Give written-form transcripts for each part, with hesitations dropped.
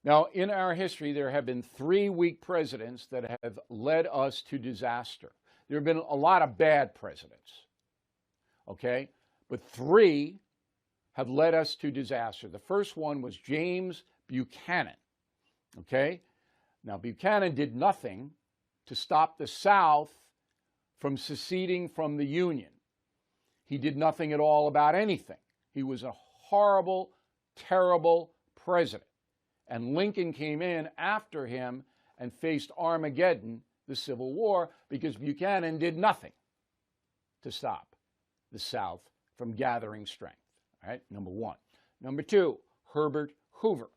Now, in our history, there have been three weak presidents that have led us to disaster. There have been a lot of bad presidents, okay? But three have led us to disaster. The first one was James Buchanan, okay? Now, Buchanan did nothing to stop the South from seceding from the Union. He did nothing at all about anything. He was a horrible, terrible president. And Lincoln came in after him and faced Armageddon, the Civil War, because Buchanan did nothing to stop the South from gathering strength. All right, number one. Number two, Herbert Hoover.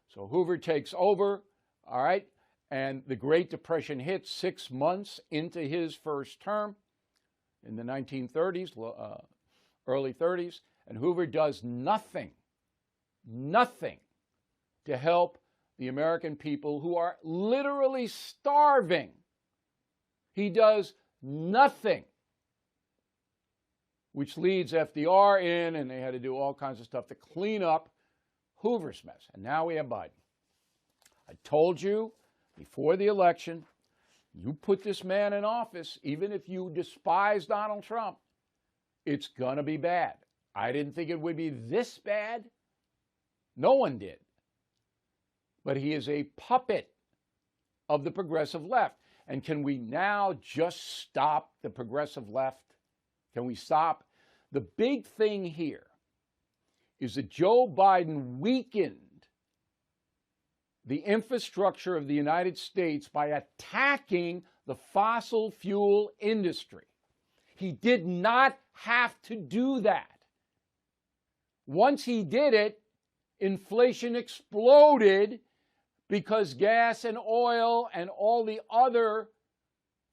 So Hoover takes over, all right, and the Great Depression hits 6 months into his first term in the 1930s, early 30s, and Hoover does nothing to help the American people who are literally starving. He does nothing, which leads FDR in, and they had to do all kinds of stuff to clean up Hoover's mess. And now we have Biden. I told you before the election, you put this man in office, even if you despise Donald Trump, it's going to be bad. I didn't think it would be this bad. No one did. But he is a puppet of the progressive left. And can we now just stop the progressive left? Can we stop? The big thing here is that Joe Biden weakened the infrastructure of the United States by attacking the fossil fuel industry. He did not have to do that. Once he did it, inflation exploded because gas and oil and all the other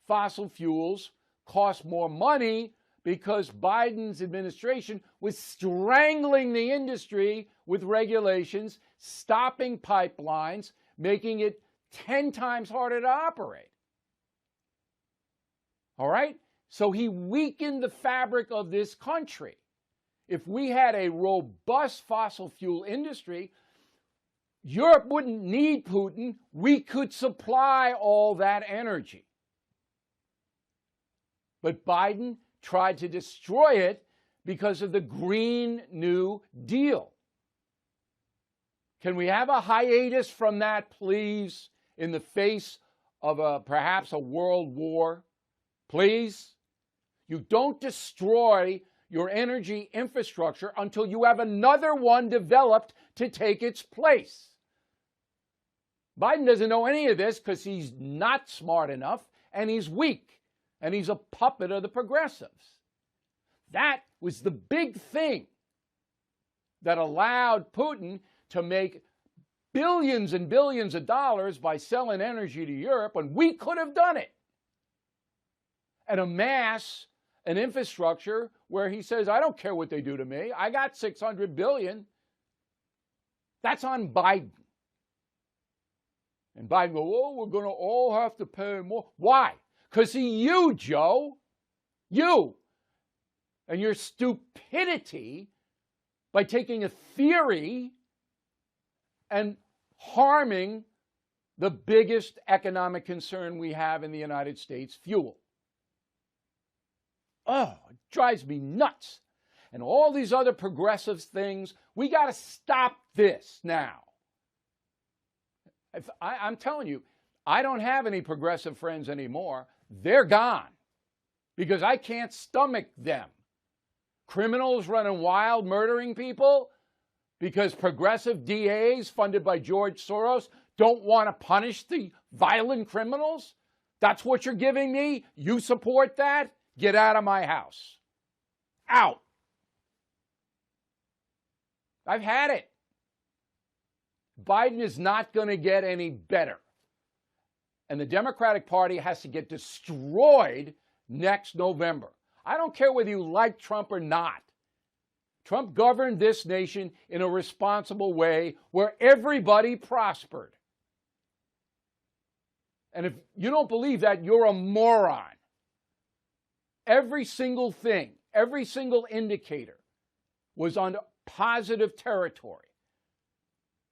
fossil fuels cost more money because Biden's administration was strangling the industry with regulations, stopping pipelines, making it 10 times harder to operate. All right? So he weakened the fabric of this country. If we had a robust fossil fuel industry, Europe wouldn't need Putin. We could supply all that energy. But Biden tried to destroy it because of the Green New Deal. Can we have a hiatus from that, please, in the face of perhaps a world war? Please? You don't destroy your energy infrastructure until you have another one developed to take its place. Biden doesn't know any of this because he's not smart enough and he's weak and he's a puppet of the progressives. That was the big thing that allowed Putin to make billions and billions of dollars by selling energy to Europe when we could have done it and amass an infrastructure where he says, I don't care what they do to me. I got $600 billion. That's on Biden. And Biden goes, oh, we're going to all have to pay more. Why? Because you, Joe, you, and your stupidity by taking a theory and harming the biggest economic concern we have in the United States, fuel. Oh, it drives me nuts. And all these other progressive things, we got to stop this now. I'm telling you, I don't have any progressive friends anymore. They're gone because I can't stomach them. Criminals running wild, murdering people because progressive DAs funded by George Soros don't want to punish the violent criminals. That's what you're giving me? You support that? Get out of my house. Out. I've had it. Biden is not going to get any better. And the Democratic Party has to get destroyed next November. I don't care whether you like Trump or not. Trump governed this nation in a responsible way where everybody prospered. And if you don't believe that, you're a moron. Every single thing, every single indicator was on positive territory.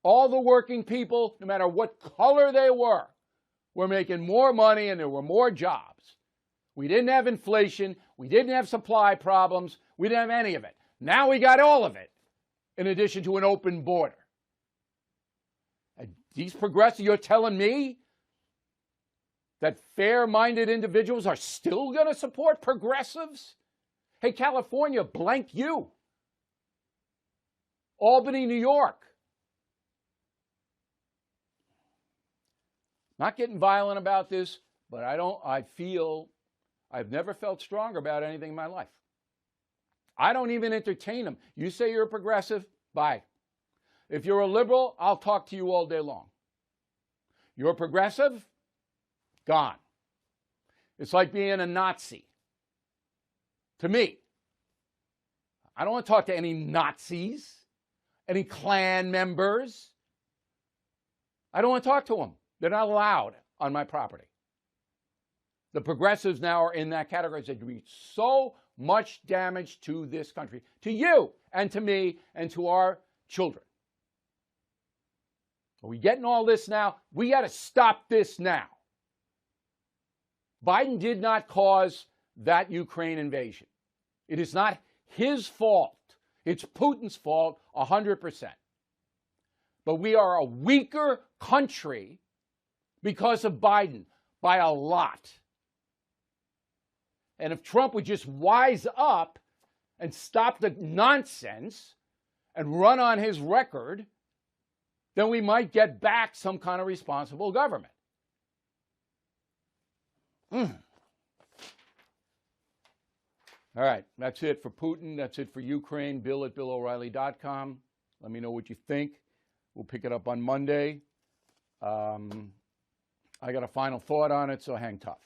all the working people, no matter what color they were making more money and there were more jobs. We didn't have inflation. We didn't have supply problems. We didn't have any of it. Now we got all of it, in addition to an open border. And these progressives, you're telling me that fair-minded individuals are still going to support progressives? Hey, California, blank you. Albany, New York. Not getting violent about this, but I've never felt stronger about anything in my life. I don't even entertain them. You say you're a progressive? Bye. If you're a liberal, I'll talk to you all day long. You're a progressive? Gone. It's like being a Nazi. To me. I don't want to talk to any Nazis, any Klan members. I don't want to talk to them. They're not allowed on my property. The progressives now are in that category. They do so much damage to this country, to you and to me and to our children. Are we getting all this now? We got to stop this now. Biden did not cause that Ukraine invasion. It is not his fault. It's Putin's fault 100%. But we are a weaker country because of Biden by a lot. And if Trump would just wise up and stop the nonsense and run on his record, then we might get back some kind of responsible government. All right, that's it for Putin. That's it for Ukraine. Bill at BillO'Reilly.com. Let me know what you think. We'll pick it up on Monday. I got a final thought on it, so hang tough.